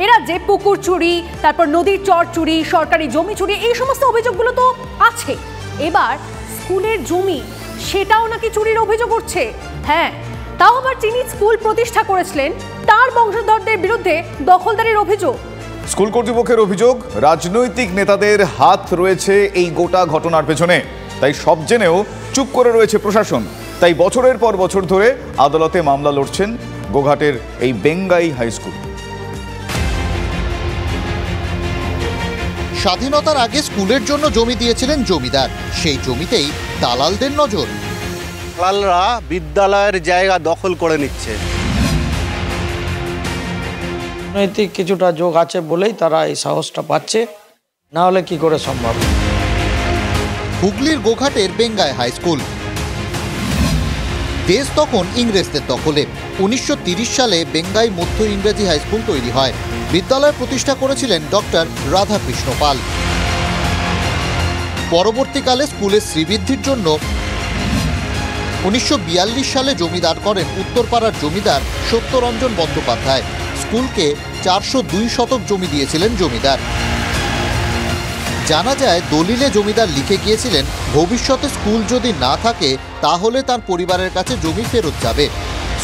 এরা যে পুকুর চুরি, তারপর নদীর চর চুরি, সরকারি জমি চুরি, এই সমস্ত অভিযোগগুলো তো আছে। এবার স্কুলের জমি সেটাও নাকি চুরির অভিযোগ উঠছে। হ্যাঁ, তাও আবার যিনি স্কুল প্রতিষ্ঠা করেছিলেন তার বংশধরদের বিরুদ্ধে দখলদারির অভিযোগ। স্কুল কর্তৃপক্ষের অভিযোগ, রাজনৈতিক নেতাদের হাত রয়েছে এই গোটা ঘটনার পেছনে। তাই সব জেনেও চুপ করে রয়েছে প্রশাসন। তাই বছরের পর বছর ধরে আদালতে মামলা লড়ছেন গোঘাটের এই বেঙ্গাই হাই স্কুল। স্বাধীনতার আগে স্কুলের জন্য জমি দিয়েছিলেন জমিদার, সেই জমিতেই দালালদের নজর। দালালরা বিদ্যালয়ের জায়গা দখল করে নিচ্ছে। রাজনৈতিক কিছুটা যোগ আছে বলেই তারা এই সাহসটা পাচ্ছে, না হলে কি করে সম্ভব। হুগলির গোঘাটের বেঙ্গাই হাই স্কুল। দেশ তখন ইংরেজদের দখলে। 1930 সালে বেঙ্গাই মধ্য ইংরেজি হাই স্কুল তৈরি হয়। বিদ্যালয় প্রতিষ্ঠা করেছিলেন ডক্টর রাধাকৃষ্ণ পাল। পরবর্তীকালে স্কুলের শ্রীবৃদ্ধির জন্য 1942 সালে জমিদার করেন উত্তরপাড়ার জমিদার সত্যরঞ্জন বন্দ্যোপাধ্যায়। স্কুলকে 402 শতক জমি দিয়েছিলেন জমিদার। জানা যায় দলিলে জমিদার লিখে গিয়েছিলেন ভবিষ্যতে স্কুল যদি না থাকে তাহলে তার পরিবারের কাছে জমি ফেরত যাবে।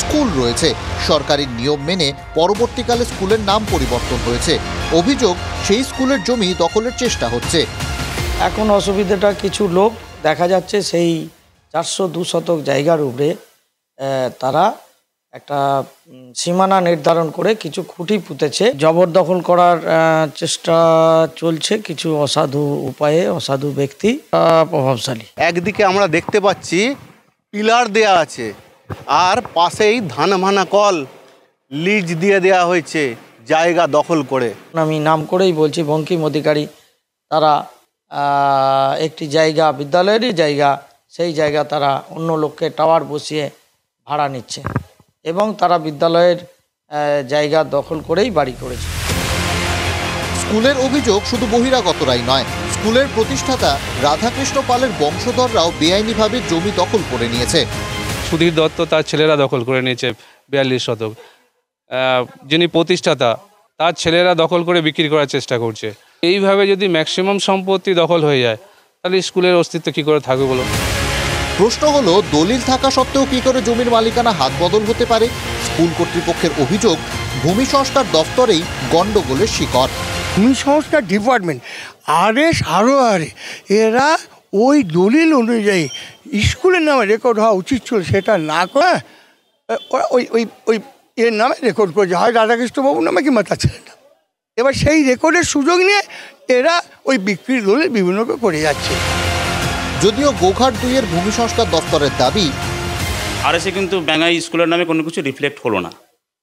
স্কুল রয়েছে, সরকারি নিয়ম মেনে পরবর্তীকালে স্কুলের নাম পরিবর্তন হয়েছে। অভিযোগ, সেই স্কুলের জমি দখলের চেষ্টা হচ্ছে। এখন অসুবিধাটা কিছু লোক দেখা যাচ্ছে সেই 402 শতক জায়গার উপরে তারা একটা সীমানা নির্ধারণ করে কিছু খুঁটি পুঁতেছে, জবরদখল করার চেষ্টা চলছে কিছু অসাধু উপায়ে, অসাধু ব্যক্তি প্রভাবশালী। একদিকে আমরা দেখতে পাচ্ছি পিলার দেয়া আছে, আর পাশেই ধান ভানা কল লিজ দিয়ে দেওয়া হয়েছে জায়গা দখল করে। আমি নাম করেই বলছি, বঙ্কিম অধিকারী, তারা একটি জায়গা, বিদ্যালয়েরই জায়গা, সেই জায়গা তারা অন্য লোককে টাওয়ার বসিয়ে ভাড়া নিচ্ছে এবং তারা বিদ্যালয়ের জায়গা দখল করেই বাড়ি করেছে। স্কুলের অভিযোগ শুধু বহিরাগতরাই নয়, স্কুলের প্রতিষ্ঠাতা রাধাকৃষ্ণ পালের বংশধররাও বেআইনিভাবে জমি দখল করে নিয়েছে। সুধীর দত্ত তার ছেলেরা দখল করে নিয়েছে 42 শতক। যিনি প্রতিষ্ঠাতা তার ছেলেরা দখল করে বিক্রি করার চেষ্টা করছে। এইভাবে যদি ম্যাক্সিমাম সম্পত্তি দখল হয়ে যায় তাহলে স্কুলের অস্তিত্ব কী করে থাকবে বলো? প্রশ্ন হলো, দলিল থাকা সত্ত্বেও কি করে জমির মালিকানা হাত বদল হতে পারে? স্কুল কর্তৃপক্ষের অভিযোগ, ভূমি সংস্কার দফতরেই গন্ডগোলের শিকড়। ভূমি সংস্কার ডিপার্টমেন্ট এরা ওই দলিল অনুযায়ী স্কুলের নামে রেকর্ড হওয়া উচিত ছিল, সেটা না করে ওরা ওই এর নামে রেকর্ড করেছে, হয় রাধাকৃষ্ণবাবুর নামে কিংবা তার ছেলের নাম। এবার সেই রেকর্ডের সুযোগ নিয়ে এরা ওই বিক্রির দলিল বিভিন্ন করে যাচ্ছে। যদিও গোঘাট 2-এর ভূমি সংস্কার দফতরের দাবি, আরএসএ কিন্তু বেঙ্গাই স্কুলের নামে কোনো কিছু রিফ্লেক্ট হলো না,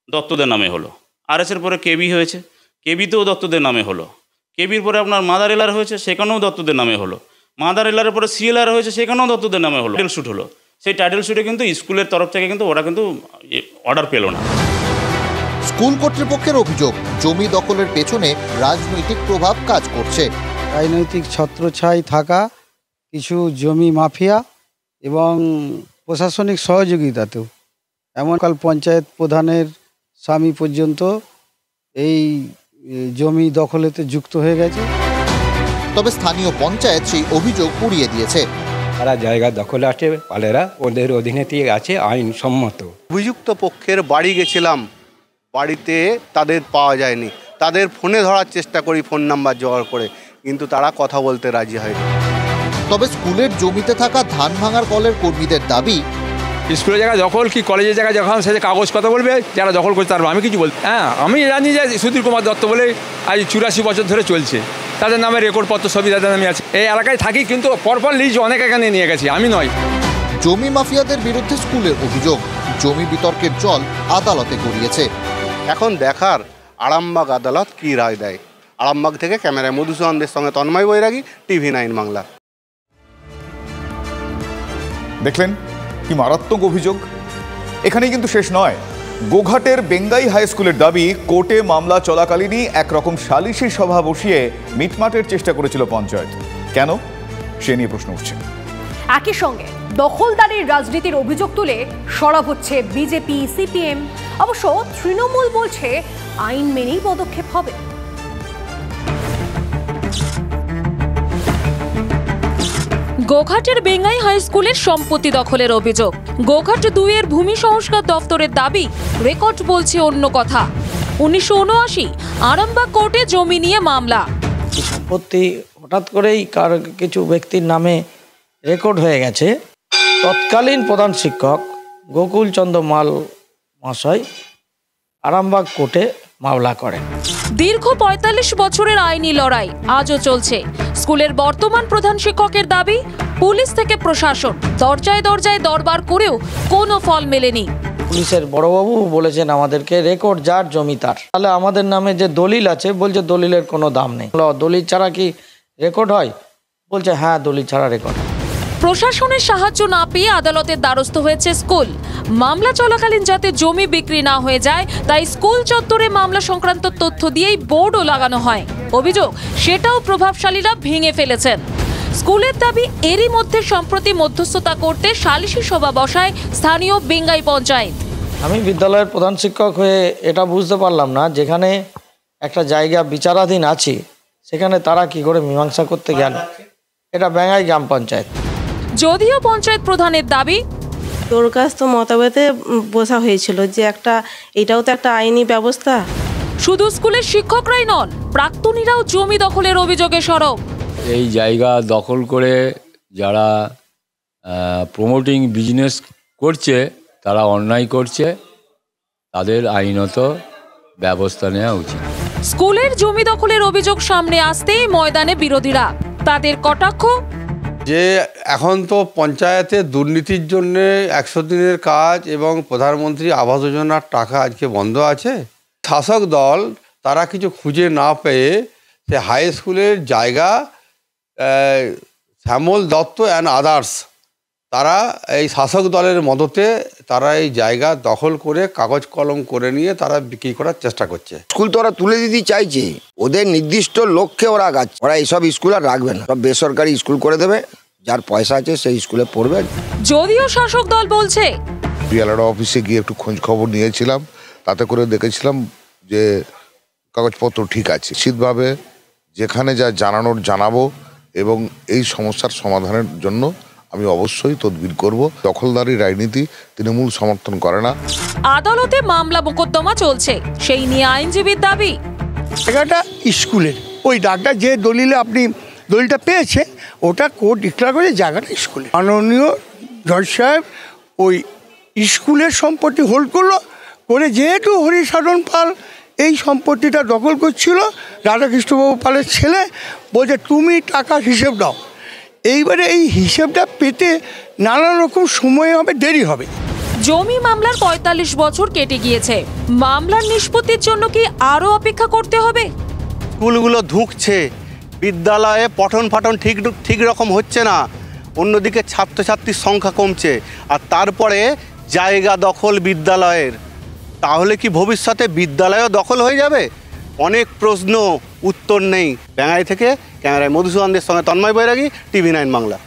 দত্তদের নামে হলো। আরএসের পরে কেবি হয়েছে, কেবিতেও দত্তদের নামে হলো। কেবির পরে আপনার মাদার এলার হয়েছে, সেখানেও দত্তদের নামে হলো। মাদার এলারের পরে সিএলআর হয়েছে, সেখানেও দত্তদের নামে হলো। টাইটেল শ্যুট হলো, সেই টাইটেল শ্যুটে কিন্তু স্কুলের তরফ থেকে কিন্তু ওরা কিন্তু অর্ডার পেল না। স্কুল কর্তৃপক্ষের অভিযোগ, জমি দখলের পেছনে রাজনৈতিক প্রভাব কাজ করছে। রাজনৈতিক ছত্রছায়া থাকা কিছু জমি মাফিয়া এবং প্রশাসনিক সহযোগিতাতেও, এমনকাল পঞ্চায়েত প্রধানের স্বামী পর্যন্ত এই জমি দখলেতে যুক্ত হয়ে গেছে। তবে স্থানীয় পঞ্চায়েত সেই অভিযোগ উড়িয়ে দিয়েছে। তারা জায়গা দখলে আছে, পালেরা ওদের অধীনেতেই আছে, আইনসম্মত। অভিযুক্ত পক্ষের বাড়ি গেছিলাম, বাড়িতে তাদের পাওয়া যায়নি। তাদের ফোনে ধরার চেষ্টা করি, ফোন নাম্বার জোগাড় করে, কিন্তু তারা কথা বলতে রাজি হয়নি। তবে স্কুলের জমিতে থাকা ধান ভাঙার কলের কর্মীদের দাবি, স্কুলের জায়গা দখল কি কলেজের জায়গা যখন সে কাগজ কথা বলবে, যারা দখল করছে তার আমি কিছু বলতে। হ্যাঁ, আমি জানি যে সুধীর কুমার দত্ত বলে আজ 84 বছর ধরে চলছে, তাদের নামে রেকর্ডপত্র সবই তাদের নামে আছে। এই এলাকায় থাকি, কিন্তু পরপর লিজ অনেক এখানে নিয়ে গেছি, আমি নয়। জমি মাফিয়াদের বিরুদ্ধে স্কুলের অভিযোগ, জমি বিতর্কের জল আদালতে গড়িয়েছে। এখন দেখার আরামবাগ আদালত কি রায় দেয়। আরামবাগ থেকে ক্যামেরায় মধুসূদনদের সঙ্গে তন্ময় বৈরাগী, TV9 বাংলা। দেখলেন কি মারাত্মক অভিযোগ? এখানেই কিন্তু শেষ নয়। গোঘাটের বেঙ্গাই হাই স্কুলের দাবি, কোর্টে মামলা চলাকালীনই একরকম সালিশি সভা বসিয়ে মিটমাটের চেষ্টা করেছিল পঞ্চায়েত। কেন, সে নিয়ে প্রশ্ন উঠছে। একই সঙ্গে দখলদারির রাজনীতির অভিযোগ তুলে সরব হচ্ছে বিজেপি, সিপিএম, অবশ্য তৃণমূল বলছে আইন মেনেই পদক্ষেপ হবে। গোঘাটের বেঙ্গাই হাই স্কুলের সম্পত্তি দখলের অভিযোগ। গোঘাট 2-এর ভূমি সংস্কার দপ্তরের দাবি, রেকর্ড বলছে অন্য কথা। 1979 আরামবাগ কোর্টে জমি নিয়ে মামলা। সম্পত্তি হঠাৎ করেই কার কিছু ব্যক্তির নামে রেকর্ড হয়ে গেছে। তৎকালীন প্রধান শিক্ষক গোকুল চন্দ্র মাল মহাশয় আরামবাগ কোর্টে মামলা করেন। দীর্ঘ 45 বছরের আইনি লড়াই আজও চলছে। স্কুলের বর্তমান প্রধান শিক্ষকের দাবি, পুলিশ থেকে প্রশাসন দরজায় দরজায় দরবার করেও কোনো ফল মেলেনি। পুলিশের বড়বাবু বলেছেন আমাদেরকে রেকর্ড যার জমি তার। তাহলে আমাদের নামে যে দলিল আছে বলছে দলিলের কোনো দাম নেই। দলিল ছাড়া কি রেকর্ড হয়? বলছে হ্যাঁ, দলিল ছাড়া রেকর্ড। প্রশাসনের সাহায্য না পেয়ে আদালতের দ্বারস্থ হয়েছে স্কুল। মামলা চলাকালীন যাতে জমি বিক্রি না হয়ে যায় তাই স্কুল চত্বরে মামলা সংক্রান্ত তথ্য দিয়েই বোর্ডও লাগানো হয়। অভিযোগ, সেটাও প্রভাবশালীরা ভেঙে ফেলেছেন। স্কুলের দাবি, এরই মধ্যে সম্প্রতি মধ্যস্থতা করতে সালিশি সভা বসায় স্থানীয় বেঙ্গাই পঞ্চায়েত। আমি বিদ্যালয়ের প্রধান শিক্ষক হয়ে এটা বুঝতে পারলাম না, যেখানে একটা জায়গা বিচারাধীন আছে সেখানে তারা কি করে মীমাংসা করতে গেল। এটা বেঙ্গাই গ্রাম পঞ্চায়েত। যদিও পঞ্চায়েত প্রধানের দাবি, দরখাস্ত মতামতে বসা হয়েছিল যে এটাও তো একটা আইনি ব্যবস্থা। শুধু স্কুলের শিক্ষকরাই নন, প্রাক্তনীরাও জমি দখলের অভিযোগে সরব। এই জায়গা দখল করে যারা প্রমোটিং বিজনেস করছে তারা অন্যায় করছে, তাদের আইনত ব্যবস্থা নেওয়া উচিত। স্কুলের জমি দখলের অভিযোগ সামনে আসতেই ময়দানে বিরোধীরা। তাদের কটাক্ষ, যে এখন তো পঞ্চায়েতে দুর্নীতির জন্য 100 দিনের কাজ এবং প্রধানমন্ত্রী আবাস যোজনার টাকা আজকে বন্ধ আছে। শাসক দল তারা কিছু খুঁজে না পেয়ে সে হাই স্কুলের জায়গা শ্যামল দত্ত অ্যান্ড আদার্স, তারা এই শাসক দলের মদতে তারা এই জায়গা দখল করে কাগজ কলম করে নিয়ে তারা বিক্রি করার চেষ্টা করছে। স্কুল তো ওরা তুলে দিতে চাইছে, ওদের নির্দিষ্ট লক্ষ্যে ওরা আগাচ্ছে। ওরা এইসব স্কুল আর রাখবে না, সব বেসরকারি স্কুল করে দেবে, যার পয়সা আছে সেই স্কুলে পড়বে। যদিও শাসক দল বলছে, বিএলআরও অফিসে গিয়ে একটু খোঁজ খবর নিয়েছিলাম, তাতে করে দেখেছিলাম যে কাগজপত্র ঠিক আছে। নিশ্চিতভাবে যেখানে যা জানানোর জানাবো এবং এই সমস্যার সমাধানের জন্য আমি অবশ্যই তদবির করব। দখলদারি রাজনীতি তৃণমূল সমর্থন করে না। আদালতে মামলা মোকদ্দমা চলছে, সেই নিয়ে আইনজীবীর দাবি, জায়গাটা স্কুলের, ওই ডাক্তার যে দলিলটা পেয়েছে ওটা কোর্ট ডিক্লেয়ার করে জায়গাটা স্কুলের। মাননীয় জজ সাহেব ওই স্কুলের সম্পত্তি হোল্ড করলো, করে যেহেতু হরিসাধন পাল এই সম্পত্তিটা দখল করছিল, রাধাকৃষ্ণবাবু পালের ছেলে বলছে তুমি টাকার হিসেব দাও। এইবারে এই হিসেবটা পেতে নানা রকম সময় হবে, দেরি হবে। জমি মামলার 45 বছর কেটে গিয়েছে। মামলার নিষ্পত্তির জন্য কি আরো অপেক্ষা করতে হবে? স্কুলগুলো ধুঁকছে, বিদ্যালয়ে পঠন পাঠন ঠিক রকম হচ্ছে না, অন্যদিকে ছাত্রছাত্রীর সংখ্যা কমছে, আর তারপরে জায়গা দখল বিদ্যালয়ের। তাহলে কি ভবিষ্যতে বিদ্যালয়ও দখল হয়ে যাবে? অনেক প্রশ্ন, উত্তর নেই। বেঙ্গাই থেকে ক্যামেরায় মধুসূদনদের সঙ্গে তন্ময় বৈরাগী, TV9 বাংলা।